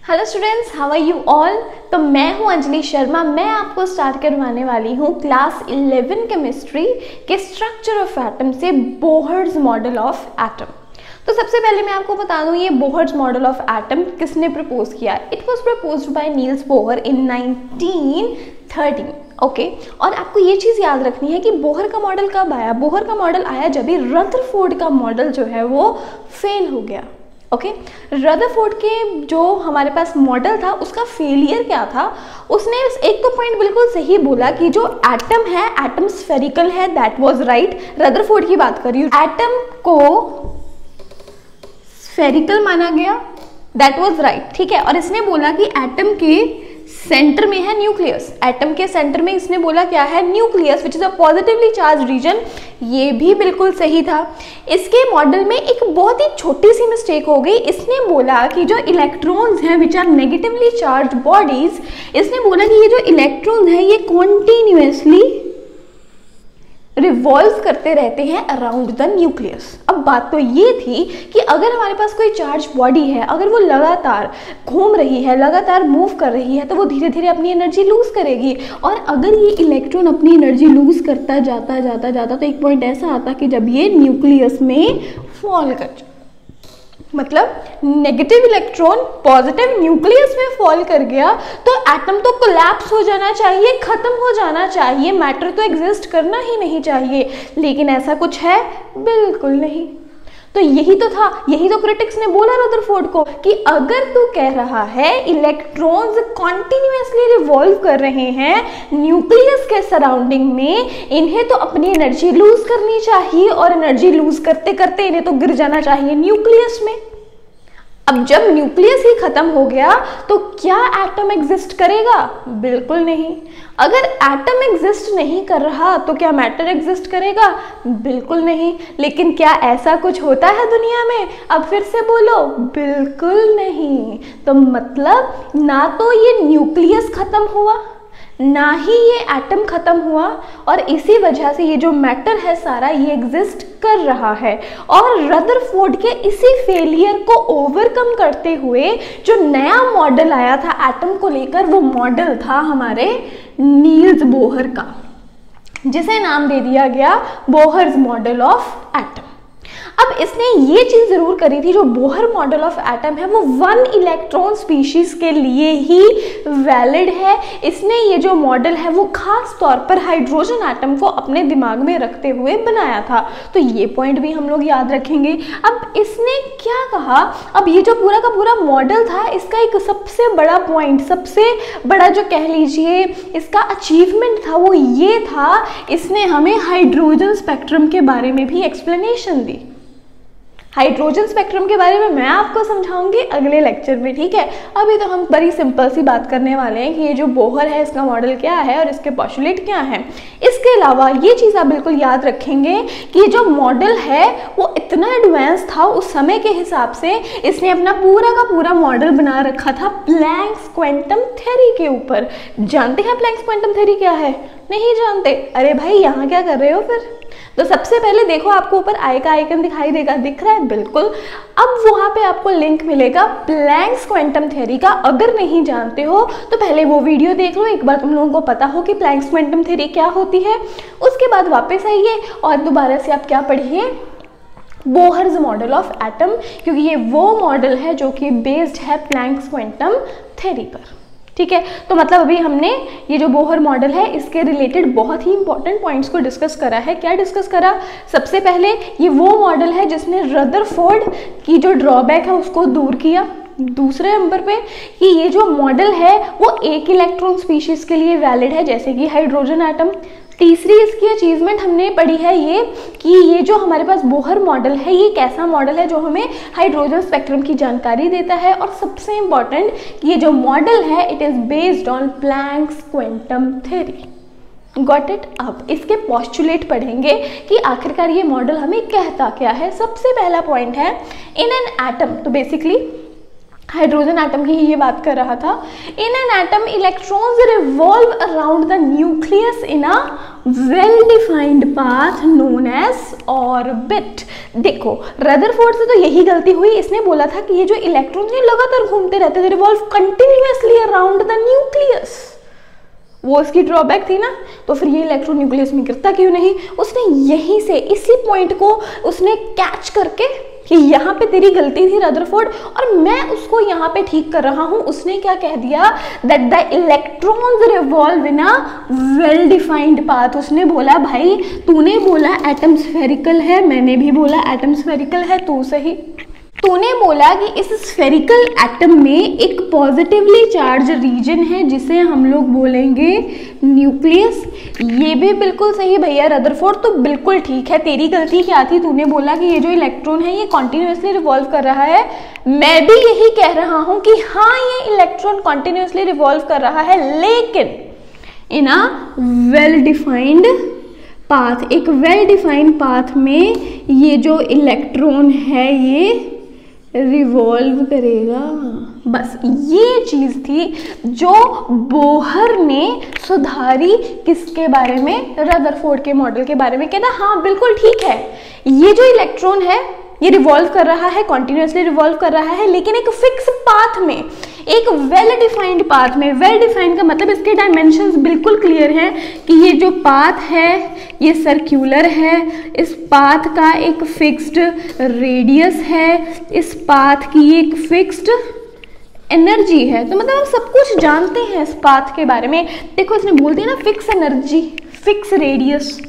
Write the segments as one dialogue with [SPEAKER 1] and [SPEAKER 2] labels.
[SPEAKER 1] Hello students, how are you all. तो मैं हूं अंजलि शर्मा। मैं आपको स्टार्ट करवाने वाली हूं क्लास 11 केमिस्ट्री के स्ट्रक्चर ऑफ एटम से बोहर्स मॉडल ऑफ एटम। तो सबसे पहले मैं आपको बता दूं ये बोहर्स मॉडल ऑफ एटम किसने प्रपोज किया। It was proposed by Niels Bohr in 1913। Okay और आपको ये चीज़ याद रखनी है कि बोहर का मॉडल कब आया। बोहर का मॉडल आया जब भी रदरफोर्ड का मॉडल जो है वो फेल हो गया। ओके रदरफोर्ड के जो हमारे पास मॉडल था उसका फेलियर क्या था। उसने एक तो पॉइंट बिल्कुल सही बोला कि जो एटम है एटम स्फेरिकल है, दैट वाज राइट। रदरफोर्ड की बात कर रही हूँ, एटम को स्फेरिकल माना गया, दैट वाज राइट। ठीक है, और इसने बोला कि एटम के सेंटर में है न्यूक्लियस। एटम के सेंटर में इसने बोला क्या है, nucleus which is a positively charged region. ये भी बिल्कुल सही था। इसके मॉडल में एक बहुत ही छोटी सी मिस्टेक हो गई। इसने बोला कि जो इलेक्ट्रॉन्स हैं which are negatively charged bodies, इसने बोला कि ये जो इलेक्ट्रॉन्स हैं ये कॉन्टिन्यूसली रिवॉल्व करते रहते हैं अराउंड द न्यूक्लियस। अब बात तो ये थी कि अगर हमारे पास कोई चार्ज बॉडी है, अगर वो लगातार घूम रही है, लगातार मूव कर रही है, तो वो धीरे धीरे अपनी एनर्जी लूज करेगी। और अगर ये इलेक्ट्रॉन अपनी एनर्जी लूज करता जाता तो एक पॉइंट ऐसा आता कि जब ये न्यूक्लियस में फॉल कर जाए, मतलब नेगेटिव इलेक्ट्रॉन पॉजिटिव न्यूक्लियस में फॉल कर गया, तो एटम तो कोलैप्स हो जाना चाहिए, खत्म हो जाना चाहिए, मैटर तो एग्जिस्ट करना ही नहीं चाहिए। लेकिन ऐसा कुछ है बिल्कुल नहीं। तो यही तो था, यही तो क्रिटिक्स ने बोला रदरफोर्ड को कि अगर तू कह रहा है इलेक्ट्रॉन्स कॉन्टिन्यूसली रिवॉल्व कर रहे हैं न्यूक्लियस के सराउंडिंग में, इन्हें तो अपनी एनर्जी लूज करनी चाहिए और एनर्जी लूज करते करते इन्हें तो गिर जाना चाहिए न्यूक्लियस में। अब जब न्यूक्लियस ही खत्म हो गया तो क्या एटम एग्जिस्ट करेगा? बिल्कुल नहीं। अगर एटम एग्जिस्ट नहीं कर रहा तो क्या मैटर एग्जिस्ट करेगा? बिल्कुल नहीं। लेकिन क्या ऐसा कुछ होता है दुनिया में? अब फिर से बोलो, बिल्कुल नहीं। तो मतलब ना तो ये न्यूक्लियस खत्म हुआ, ना ही ये एटम खत्म हुआ, और इसी वजह से ये जो मैटर है सारा ये एग्जिस्ट कर रहा है। और रदरफोर्ड के इसी फेलियर को ओवरकम करते हुए जो नया मॉडल आया था एटम को लेकर, वो मॉडल था हमारे नील्स बोहर का, जिसे नाम दे दिया गया बोहर्स मॉडल ऑफ एटम। अब इसने ये चीज जरूर करी थी, जो बोहर मॉडल ऑफ एटम है वो 1 इलेक्ट्रॉन स्पीशीज के लिए ही वैलिड है। इसने ये जो मॉडल है वो खास तौर पर हाइड्रोजन एटम को अपने दिमाग में रखते हुए बनाया था। तो ये पॉइंट भी हम लोग याद रखेंगे। अब इसने क्या कहा, अब ये जो पूरा का पूरा मॉडल था इसका एक सबसे बड़ा पॉइंट, सबसे बड़ा जो कह लीजिए इसका अचीवमेंट था वो ये था, इसने हमें हाइड्रोजन स्पेक्ट्रम के बारे में भी एक्सप्लेनेशन दी। हाइड्रोजन स्पेक्ट्रम के बारे में मैं आपको समझाऊंगी अगले लेक्चर में, ठीक है। अभी तो हम बड़ी सिंपल सी बात करने वाले हैं कि ये जो बोहर है इसका मॉडल क्या है और इसके पोस्टुलेट क्या है। इसके अलावा ये चीज़ आप बिल्कुल याद रखेंगे कि जो मॉडल है वो इतना एडवांस था उस समय के हिसाब से। इसने अपना पूरा का पूरा मॉडल बना रखा था प्लैंक्स क्वांटम थ्योरी के ऊपर। जानते हैं प्लैंक्स क्वांटम थ्योरी क्या है? नहीं जानते? अरे भाई यहाँ क्या कर रहे हो फिर? तो सबसे पहले देखो, आपको ऊपर आई का आइकन दिखाई देगा, दिख रहा है? बिल्कुल। अब वहाँ पे आपको लिंक मिलेगा प्लैंक्स क्वांटम थ्योरी का। अगर नहीं जानते हो तो पहले वो वीडियो देख लो, एक बार तुम लोगों को पता हो कि प्लैंक्स क्वांटम थ्योरी क्या होती है। उसके बाद वापस आइए और दोबारा से आप क्या पढ़िए, बोहर्स मॉडल ऑफ एटम, क्योंकि ये वो मॉडल है जो कि बेस्ड है प्लैंक्स क्वांटम थ्योरी पर। ठीक है, तो मतलब अभी हमने ये जो बोहर मॉडल है इसके रिलेटेड बहुत ही इंपॉर्टेंट पॉइंट्स को डिस्कस करा है। क्या डिस्कस करा? सबसे पहले ये वो मॉडल है जिसने रदरफोर्ड की जो ड्रॉबैक है उसको दूर किया। दूसरे नंबर पे कि ये जो मॉडल है वो एक इलेक्ट्रॉन स्पीशीज के लिए वैलिड है, जैसे कि हाइड्रोजन एटम। तीसरी इसकी अचीवमेंट हमने पढ़ी है ये कि ये जो हमारे पास बोहर मॉडल है ये कैसा मॉडल है जो हमें हाइड्रोजन स्पेक्ट्रम की जानकारी देता है। और सबसे इम्पॉर्टेंट, ये जो मॉडल है it is based on Planck's quantum theory. Got it? अब इसके पोस्टुलेट पढ़ेंगे कि आखिरकार ये मॉडल हमें कहता क्या है। सबसे पहला पॉइंट है इन एन एटम, तो बेसिकली हाइड्रोजन एटम की ही ये बात कर रहा था। In an atom electrons revolve around the nucleus in a well defined path known as orbit. देखो रदरफोर्ड से तो यही गलती हुई, इसने बोला था कि ये जो इलेक्ट्रॉन्स ये लगातार घूमते रहते थे, revolve continuously around the nucleus, वो इसकी ड्रॉबैक थी ना। तो फिर ये इलेक्ट्रॉन न्यूक्लियस में गिरता क्यों नहीं? उसने यहीं से इसी पॉइंट को उसने कैच करके कि यहाँ पे तेरी गलती थी रदरफोर्ड और मैं उसको यहाँ पे ठीक कर रहा हूँ, उसने क्या कह दिया that the electrons revolve in a well defined path. उसने बोला भाई तूने बोला एटम स्फेरिकल है, मैंने भी बोला एटम स्फेरिकल है, तू सही। तूने बोला कि इस स्फेरिकल एटम में एक पॉजिटिवली चार्ज रीजन है जिसे हम लोग बोलेंगे न्यूक्लियस, ये भी बिल्कुल सही भैया रदरफोर्ड, तो बिल्कुल ठीक है। तेरी गलती क्या थी? तूने बोला कि ये जो इलेक्ट्रॉन है ये कॉन्टिन्यूसली रिवॉल्व कर रहा है, मैं भी यही कह रहा हूं कि हाँ ये इलेक्ट्रॉन कॉन्टिन्यूसली रिवॉल्व कर रहा है, लेकिन इन अ वेल डिफाइंड पाथ, एक वेल डिफाइंड पाथ में ये जो इलेक्ट्रॉन है ये रिवॉल्व करेगा। बस ये चीज थी जो बोहर ने सुधारी, किसके बारे में? रदरफोर्ड के मॉडल के बारे में। कहता हाँ बिल्कुल ठीक है, ये जो इलेक्ट्रॉन है ये रिवॉल्व कर रहा है, कॉन्टिन्यूसली रिवॉल्व कर रहा है, लेकिन एक फिक्स पाथ में, एक वेल डिफाइंड पाथ में। वेल डिफाइंड का मतलब इसके डायमेंशंस बिल्कुल क्लियर हैं कि ये जो पाथ है ये सर्क्यूलर है, इस पाथ का एक फिक्स्ड रेडियस है, इस पाथ की एक फिक्स्ड एनर्जी है। तो मतलब हम सब कुछ जानते हैं इस पाथ के बारे में। देखो इसने बोल दिया ना फिक्स एनर्जी, फिक्स रेडियस,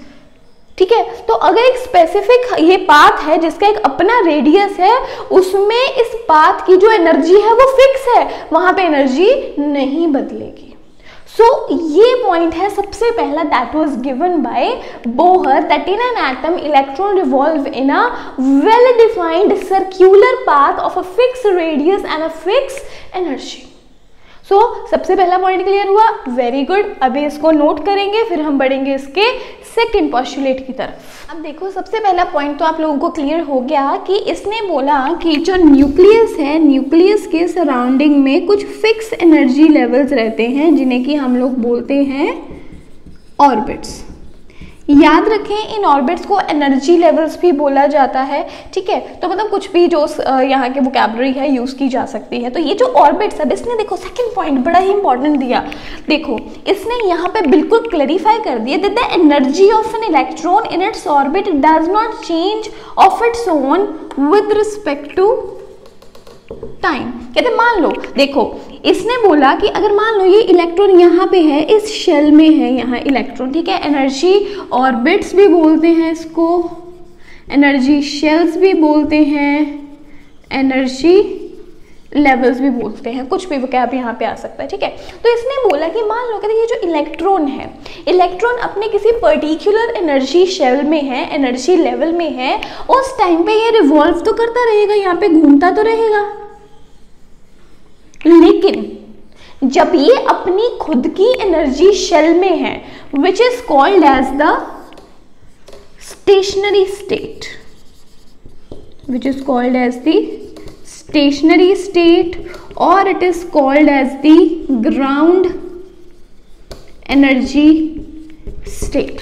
[SPEAKER 1] ठीक है। तो अगर एक स्पेसिफिक ये पाथ है जिसका एक अपना रेडियस है, उसमें इस पाथ की जो एनर्जी है वो फिक्स है, वहां पे एनर्जी नहीं बदलेगी। सो ये पॉइंट है सबसे पहला that was given by Bohr, that in an atom electron revolve in a well defined circular path of a fix radius and a fix energy. So सबसे पहला पॉइंट क्लियर हुआ, वेरी गुड। अभी इसको note करेंगे, फिर हम बढ़ेंगे इसके सेकंड पोस्टुलेट की तरफ। अब देखो सबसे पहला पॉइंट तो आप लोगों को क्लियर हो गया कि इसने बोला कि जो न्यूक्लियस है, न्यूक्लियस के सराउंडिंग में कुछ फिक्स एनर्जी लेवल्स रहते हैं जिन्हें कि हम लोग बोलते हैं ऑर्बिट्स। याद रखें इन ऑर्बिट्स को एनर्जी लेवल्स भी बोला जाता है, ठीक है। तो मतलब कुछ भी जो यहाँ के वोकैबुलरी है यूज की जा सकती है। तो ये जो ऑर्बिट्स है, इसने देखो सेकंड पॉइंट बड़ा ही इंपॉर्टेंट दिया। देखो इसने यहाँ पे बिल्कुल क्लैरिफाई कर दिया that the energy of an electron in its orbit does not change of its own with respect to time. कहते मान लो, देखो इसने बोला कि अगर मान लो ये इलेक्ट्रॉन यहाँ पे है, इस शेल में है यहाँ इलेक्ट्रॉन, ठीक है। एनर्जी ऑर्बिट्स भी बोलते हैं इसको, एनर्जी शेल्स भी बोलते हैं, एनर्जी लेवल्स भी बोलते हैं, कुछ भी वोकैब यहाँ पे आ सकता है, ठीक है। तो इसने बोला कि मान लो कहते ये जो इलेक्ट्रॉन है, इलेक्ट्रॉन अपने किसी पर्टिकुलर एनर्जी शेल में है, एनर्जी लेवल में है, उस टाइम पे ये रिवॉल्व तो करता रहेगा, यहाँ पे घूमता तो रहेगा, लेकिन जब ये अपनी खुद की एनर्जी शेल में है, which is called as the stationary state, which is called as the stationary state, और it is called as the ground energy state.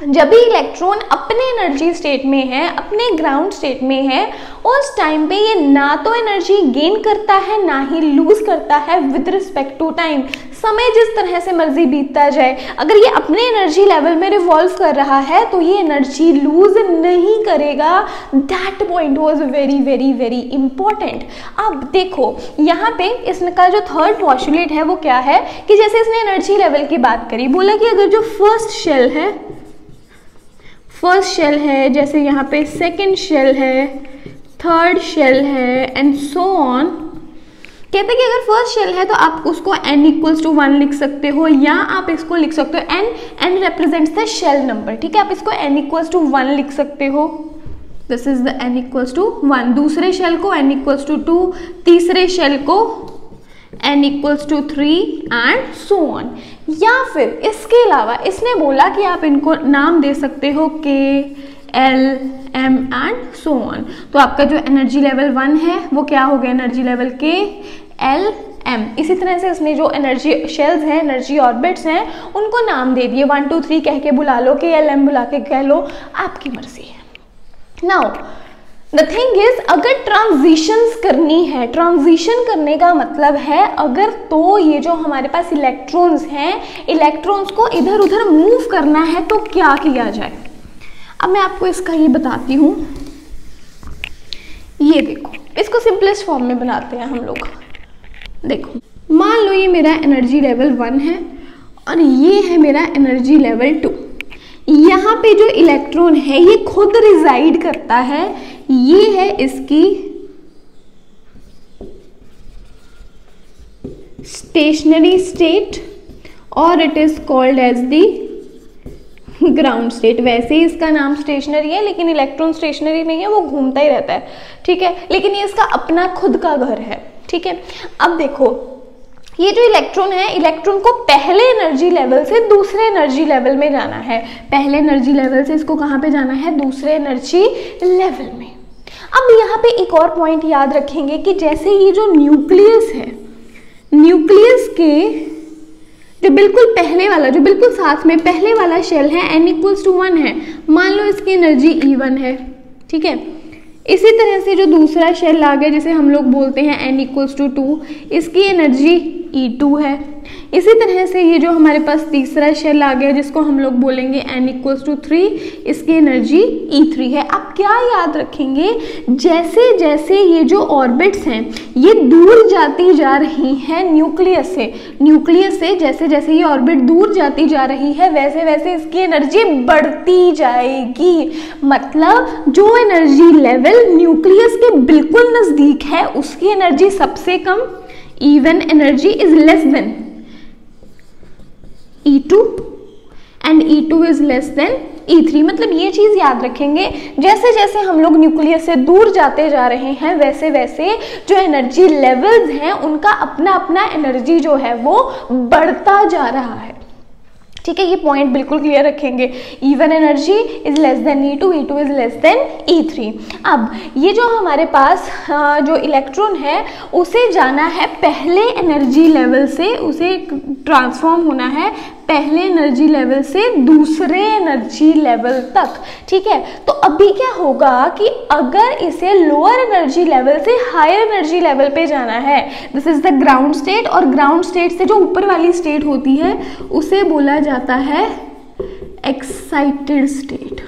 [SPEAKER 1] जब भी इलेक्ट्रॉन अपने एनर्जी स्टेट में है, अपने ग्राउंड स्टेट में है, उस टाइम पे ये ना तो एनर्जी गेन करता है ना ही लूज करता है विद रिस्पेक्ट टू टाइम। समय जिस तरह से मर्जी बीतता जाए, अगर ये अपने एनर्जी लेवल में रिवॉल्व कर रहा है तो ये एनर्जी लूज नहीं करेगा। That point was very very very important. अब देखो यहाँ पे इसका जो थर्ड पोस्टुलेट है वो क्या है कि जैसे इसने एनर्जी लेवल की बात करी, बोला कि अगर जो फर्स्ट शेल है, जैसे यहाँ पे सेकंड शेल है, थर्ड शेल है एंड सो ऑन। कहते हैं कि अगर फर्स्ट शेल है तो आप उसको n इक्वल्स टू 1 लिख सकते हो, या आप इसको लिख सकते हो n represents the shell number, ठीक है। आप इसको n इक्वल्स टू 1 लिख सकते हो, this is the n equals to 1। दूसरे शेल को n इक्वल्स टू 2, तीसरे शेल को n equals to 3 and so on. या फिर इसके अलावा इसने बोला कि आप इनको नाम दे सकते हो k, L, M and so on. तो आपका जो एनर्जी लेवल 1 है वो क्या हो गया, energy level K, L, M। इसी तरह से इसने जो एनर्जी शेल्स हैं, एनर्जी ऑर्बिट्स हैं, उनको नाम दे दिए। 1 2 3 कह के बुला लो, K L M बुला के कह लो, आपकी मर्जी है। नाउ द थिंग इज, अगर ट्रांजिशंस करनी है, ट्रांजिशन करने का मतलब है अगर तो ये जो हमारे पास इलेक्ट्रॉन्स हैं, इलेक्ट्रॉन्स को इधर उधर मूव करना है तो क्या किया जाए। अब मैं आपको इसका ये बताती हूँ, ये देखो, इसको सिंपलेस्ट फॉर्म में बनाते हैं हम लोग। देखो, मान लो ये मेरा एनर्जी लेवल 1 है और ये है मेरा एनर्जी लेवल 2। यहाँ पे जो इलेक्ट्रॉन है ये खुद रिजाइड करता है, ये है इसकी स्टेशनरी स्टेट और it is called as the ground state. वैसे ही इसका नाम स्टेशनरी है, लेकिन इलेक्ट्रॉन स्टेशनरी नहीं है, वो घूमता ही रहता है, ठीक है, लेकिन ये इसका अपना खुद का घर है, ठीक है। अब देखो, ये जो इलेक्ट्रॉन है, इलेक्ट्रॉन को पहले एनर्जी लेवल से दूसरे एनर्जी लेवल में जाना है। पहले एनर्जी लेवल से इसको कहाँ पे जाना है, दूसरे एनर्जी लेवल में। अब यहाँ पे एक और पॉइंट याद रखेंगे कि जैसे ये जो न्यूक्लियस है, न्यूक्लियस के जो बिल्कुल पहले वाला, जो बिल्कुल साथ में पहले वाला शेल है, n=1 है, मान लो इसकी एनर्जी E1 है, ठीक है। इसी तरह से जो दूसरा शेल आ गया जिसे हम लोग बोलते हैं n=2, इसकी एनर्जी E2 है। इसी तरह से ये जो हमारे पास तीसरा शेल आ गया जिसको हम लोग बोलेंगे n=3, इसकी एनर्जी E3 है। अब क्या याद रखेंगे, जैसे जैसे ये जो ऑर्बिट्स हैं ये दूर जाती जा रही हैं न्यूक्लियस से, न्यूक्लियस से जैसे जैसे ये ऑर्बिट दूर जाती जा रही है वैसे वैसे इसकी एनर्जी बढ़ती जाएगी। मतलब जो एनर्जी लेवल न्यूक्लियस के बिल्कुल नजदीक है उसकी एनर्जी सबसे कम, even energy is less than E2 and E2 is less than E3। मतलब ये चीज याद रखेंगे, जैसे जैसे हम लोग न्यूक्लियस से दूर जाते जा रहे हैं वैसे वैसे जो एनर्जी लेवल्स हैं उनका अपना अपना एनर्जी जो है वो बढ़ता जा रहा है, ठीक है। ये पॉइंट बिल्कुल क्लियर रखेंगे। E1 energy is less than E2, E2 is less than E3। अब ये जो हमारे पास जो इलेक्ट्रॉन है उसे जाना है पहले एनर्जी लेवल से, उसे ट्रांसफॉर्म होना है पहले एनर्जी लेवल से दूसरे एनर्जी लेवल तक, ठीक है। तो अभी क्या होगा कि अगर इसे लोअर एनर्जी लेवल से हायर एनर्जी लेवल पे जाना है, this is the ground state, और ग्राउंड स्टेट से जो ऊपर वाली स्टेट होती है उसे बोला जाता है एक्साइटेड स्टेट।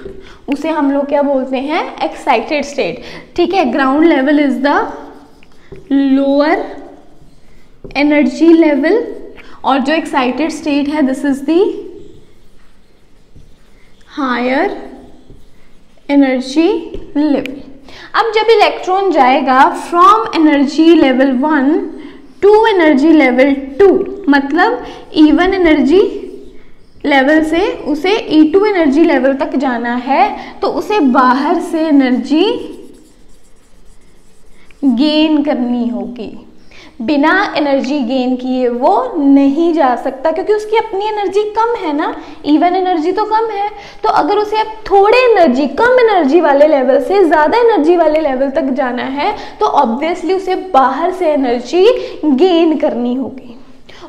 [SPEAKER 1] उसे हम लोग क्या बोलते हैं, एक्साइटेड स्टेट, ठीक है। Ground level is the lower energy level और जो एक्साइटेड स्टेट है this is the higher energy level. अब जब इलेक्ट्रॉन जाएगा from energy level 1 to energy level 2, मतलब E1 एनर्जी लेवल से उसे E2 एनर्जी लेवल तक जाना है, तो उसे बाहर से एनर्जी गेन करनी होगी। बिना एनर्जी गेन किए वो नहीं जा सकता, क्योंकि उसकी अपनी एनर्जी कम है ना, E1 एनर्जी तो कम है। तो अगर उसे अब थोड़े एनर्जी, कम एनर्जी वाले लेवल से ज़्यादा एनर्जी वाले लेवल तक जाना है तो ऑब्वियसली उसे बाहर से एनर्जी गेन करनी होगी।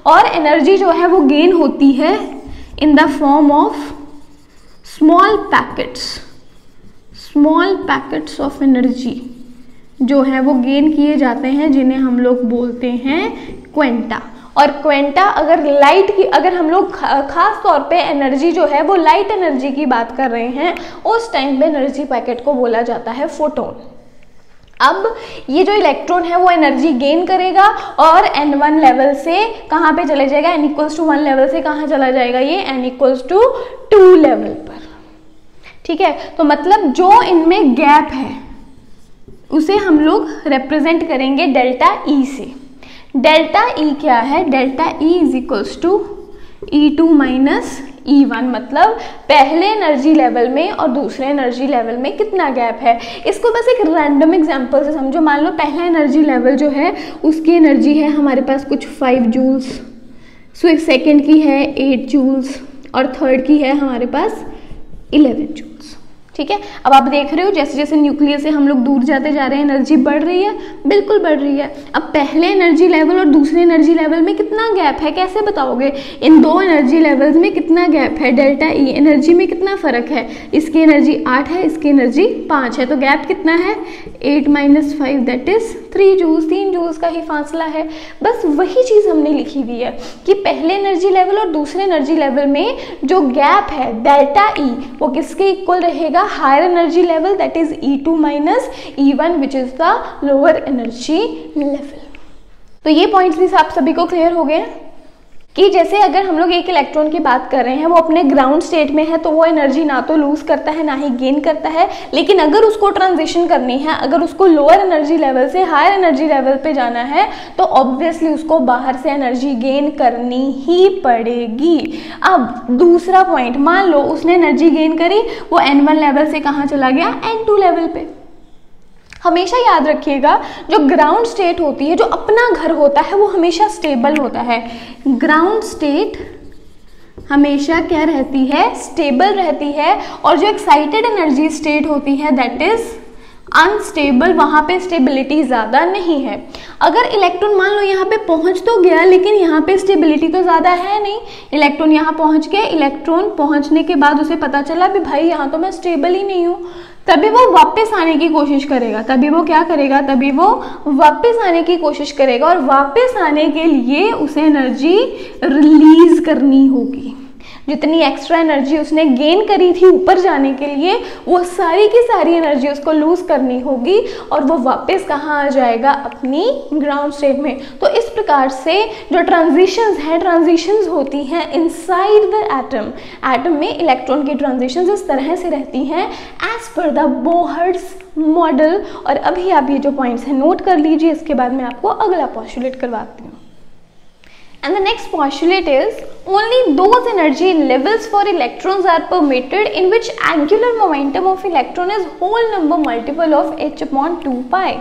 [SPEAKER 1] और एनर्जी जो है वो गेन होती है in the form of small packets of energy जो है वो गेन किए जाते हैं, जिन्हें हम लोग बोलते हैं क्वेंटा। और क्वेंटा अगर लाइट की, अगर हम लोग खास तौर पे एनर्जी जो है वो लाइट एनर्जी की बात कर रहे हैं, उस टाइम पे एनर्जी पैकेट को बोला जाता है फोटोन। अब ये जो इलेक्ट्रॉन है वो एनर्जी गेन करेगा और n1 लेवल से कहाँ पे चले जाएगा, n=1 लेवल से कहाँ चला जाएगा, ये n=2 लेवल पर, ठीक है। तो मतलब जो इनमें गैप है उसे हम लोग रिप्रेजेंट करेंगे डेल्टा E से। डेल्टा E क्या है, डेल्टा E = E2 - E1, मतलब पहले एनर्जी लेवल में और दूसरे एनर्जी लेवल में कितना गैप है। इसको बस एक रैंडम एग्जांपल से समझो। मान लो पहला एनर्जी लेवल जो है उसकी एनर्जी है हमारे पास कुछ 5 जूल्स, सेकेंड की है 8 जूल्स और थर्ड की है हमारे पास 11 जूल्स, ठीक है। अब आप देख रहे हो जैसे जैसे न्यूक्लियस से हम लोग दूर जाते जा रहे हैं एनर्जी बढ़ रही है, बिल्कुल बढ़ रही है। अब पहले एनर्जी लेवल और दूसरे एनर्जी लेवल में कितना गैप है, कैसे बताओगे? इन दो एनर्जी लेवल्स में कितना गैप है, डेल्टा ई, एनर्जी में कितना फर्क है? इसकी एनर्जी 8 है, इसकी एनर्जी 5 है, तो गैप कितना है? 8 - 5 दैट इज 3 जूल्स, 3 जूल्स का ही फासला है। बस वही चीज़ हमने लिखी हुई है कि पहले एनर्जी लेवल और दूसरे एनर्जी लेवल में जो गैप है डेल्टा ई वो किसके इक्वल रहेगा? Higher energy level that is E2 - E1 which is the lower energy level. तो ये पॉइंट्स भी आप सभी को क्लियर हो गए कि जैसे अगर हम लोग एक इलेक्ट्रॉन की बात कर रहे हैं, वो अपने ग्राउंड स्टेट में है तो वो एनर्जी ना तो लूज करता है ना ही गेन करता है, लेकिन अगर उसको ट्रांजिशन करनी है, अगर उसको लोअर एनर्जी लेवल से हायर एनर्जी लेवल पे जाना है तो ऑब्वियसली उसको बाहर से एनर्जी गेन करनी ही पड़ेगी। अब दूसरा पॉइंट, मान लो उसने एनर्जी गेन करी, वो N1 लेवल से कहाँ चला गया? N2 लेवल पे। हमेशा याद रखिएगा जो ग्राउंड स्टेट होती है, जो अपना घर होता है, वो हमेशा स्टेबल होता है। ग्राउंड स्टेट हमेशा क्या रहती है? स्टेबल रहती है। और जो एक्साइटेड एनर्जी स्टेट होती है दैट इज अनस्टेबल, वहाँ पे स्टेबिलिटी ज़्यादा नहीं है। अगर इलेक्ट्रॉन मान लो यहाँ पे पहुँच तो गया, लेकिन यहाँ पे स्टेबिलिटी तो ज़्यादा है नहीं। इलेक्ट्रॉन यहाँ पहुँच गया, इलेक्ट्रॉन पहुँचने के बाद उसे पता चला भी भाई यहाँ तो मैं स्टेबल ही नहीं हूँ, तभी वो वापस आने की कोशिश करेगा। तभी वो क्या करेगा? तभी वो वापस आने की कोशिश करेगा, और वापस आने के लिए उसे एनर्जी रिलीज करनी होगी। जितनी एक्स्ट्रा एनर्जी उसने गेन करी थी ऊपर जाने के लिए, वो सारी की सारी एनर्जी उसको लूज करनी होगी, और वो वापस कहाँ आ जाएगा? अपनी ग्राउंड स्टेट में। तो इस प्रकार से जो ट्रांजिशंस हैं, ट्रांजिशंस होती हैं इनसाइड द एटम। एटम में इलेक्ट्रॉन की ट्रांजिशंस इस तरह से रहती हैं as per the Bohr's model. और अभी आप ये जो पॉइंट्स हैं नोट कर लीजिए, इसके बाद मैं आपको अगला पॉस्टुलेट करवाती हूँ। And the next postulate is only those energy levels for electrons are permitted in which angular momentum of electron is whole number multiple of h/2 pi।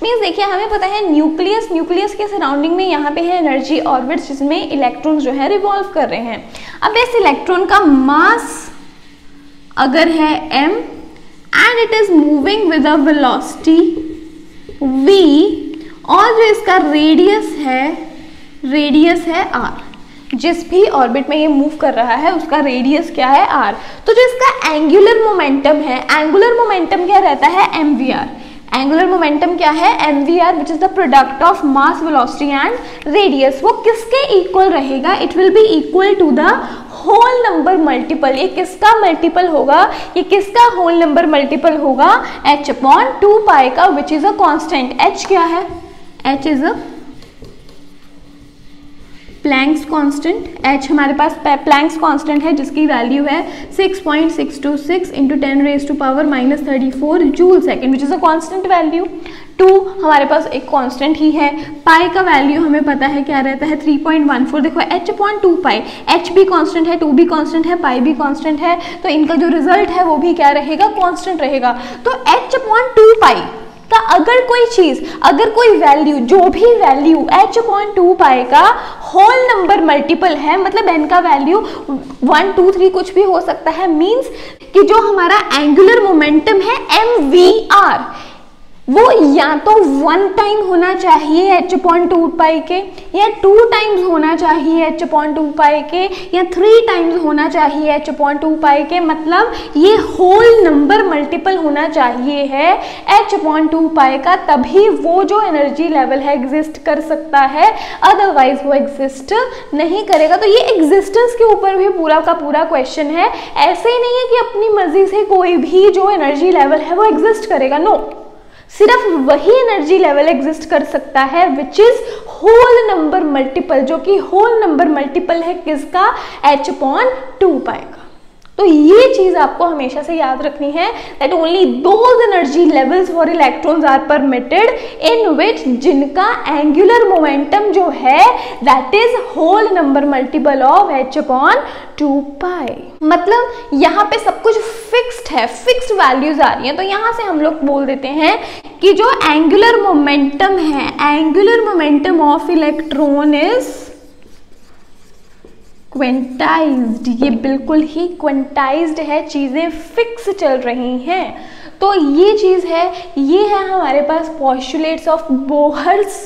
[SPEAKER 1] Means देखिए हमें पता है न्यूक्लियस के सराउंडिंग में यहाँ पे है एनर्जी ऑर्बिट्स जिसमें इलेक्ट्रॉन्स जो है रिवॉल्व कर रहे हैं। अब इस इलेक्ट्रॉन का मास अगर है m and it is moving with a velocity v, और जो इसका रेडियस है r, जिस भी ऑर्बिट में ये मूव कर रहा है उसका रेडियस क्या है? r। तो जो इसका एंगुलर मोमेंटम है, एंगुलर मोमेंटम क्या रहता है? mvr। एंगुलर मोमेंटम क्या है? mvr which is the product of mass, velocity and radius. वो किसके इक्वल रहेगा? It will be equal to the whole number multiple. ये किसका मल्टीपल होगा? ये किसका होल नंबर मल्टीपल होगा? h/2 पाई का, विच इज अ कांस्टेंट। h क्या है? h is a Planck's constant. h हमारे पास प्लैंक्स कांस्टेंट है जिसकी वैल्यू है 6.626 into 10⁻⁻34 joule second, which is a constant value. 2 हमारे पास एक कांस्टेंट ही है। पाई का वैल्यू हमें पता है क्या रहता है? 3.14। देखो h/2 पाई, h भी कांस्टेंट है, 2 भी कांस्टेंट है, पाई भी कांस्टेंट है, तो इनका जो रिजल्ट है वो भी क्या रहेगा? कांस्टेंट रहेगा। तो h/2 पाई का अगर कोई चीज, अगर कोई वैल्यू, जो भी वैल्यू h/2 पाई का होल नंबर मल्टीपल है, मतलब n का वैल्यू 1 2 3 कुछ भी हो सकता है, मींस कि जो हमारा एंगुलर मोमेंटम है mvr, वो या तो 1 टाइम होना चाहिए h/2 पाई के, या 2 टाइम्स होना चाहिए h/2 पाई के, या 3 टाइम्स होना चाहिए h/2 पाई के। मतलब ये होल नंबर मल्टीपल होना चाहिए है h/2 पाई का, तभी वो जो एनर्जी लेवल है एग्जिस्ट कर सकता है, अदरवाइज वो एग्जिस्ट नहीं करेगा। तो ये एग्जिस्टेंस के ऊपर भी पूरा का पूरा क्वेश्चन है। ऐसे ही नहीं है कि अपनी मर्जी से कोई भी जो एनर्जी लेवल है वो एग्जिस्ट करेगा, नो। सिर्फ वही एनर्जी लेवल एग्जिस्ट कर सकता है which is whole number multiple, जो कि होल नंबर मल्टीपल है किसका? h/2 पाई का। तो ये चीज आपको हमेशा से याद रखनी है that only those energy levels for electrons are permitted in which, जिनका एंगुलर मोमेंटम जो है that is whole number multiple of h/2 pi. मतलब यहाँ पे सब कुछ फिक्स्ड है, फिक्स्ड वैल्यूज आ रही हैं। तो यहाँ से हम लोग बोल देते हैं कि जो एंगुलर मोमेंटम है, angular momentum of electron is quantized, ये बिल्कुल ही क्वेंटाइज्ड है, चीज़ें फिक्स चल रही हैं। तो ये चीज़ है, ये है हमारे पास postulates of Bohr's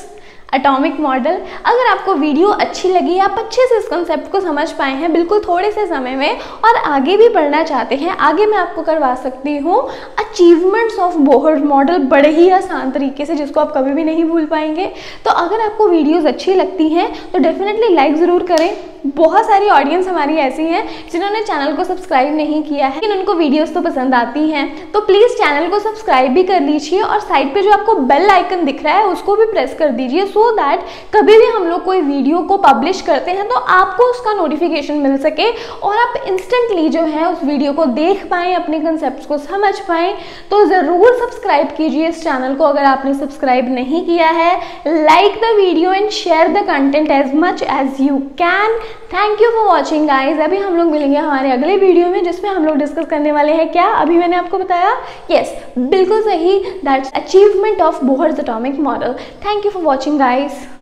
[SPEAKER 1] atomic model. अगर आपको वीडियो अच्छी लगी, आप अच्छे से इस कंसेप्ट को समझ पाए हैं बिल्कुल थोड़े से समय में, और आगे भी बढ़ना चाहते हैं, आगे मैं आपको करवा सकती हूँ अचीवमेंट्स ऑफ बोहर मॉडल बड़े ही आसान तरीके से, जिसको आप कभी भी नहीं भूल पाएंगे। तो अगर आपको वीडियोस अच्छी लगती हैं तो डेफिनेटली लाइक ज़रूर करें। बहुत सारी ऑडियंस हमारी ऐसी हैं जिन्होंने चैनल को सब्सक्राइब नहीं किया है, लेकिन उनको वीडियोस तो पसंद आती हैं, तो प्लीज़ चैनल को सब्सक्राइब भी कर लीजिए और साइड पे जो आपको बेल आइकन दिख रहा है उसको भी प्रेस कर दीजिए, सो दैट कभी भी हम लोग कोई वीडियो को पब्लिश करते हैं तो आपको उसका नोटिफिकेशन मिल सके और आप इंस्टेंटली जो है उस वीडियो को देख पाएँ, अपने कंसेप्ट को समझ पाएँ। तो ज़रूर सब्सक्राइब कीजिए इस चैनल को अगर आपने सब्सक्राइब नहीं किया है। Like the video and share the content as much as you can. Thank you for watching guys. अभी हम लोग मिलेंगे हमारे अगले वीडियो में, जिसमें हम लोग डिस्कस करने वाले हैं क्या, अभी मैंने आपको बताया, यस बिल्कुल सही, that's achievement of Bohr's atomic model. Thank you for watching guys.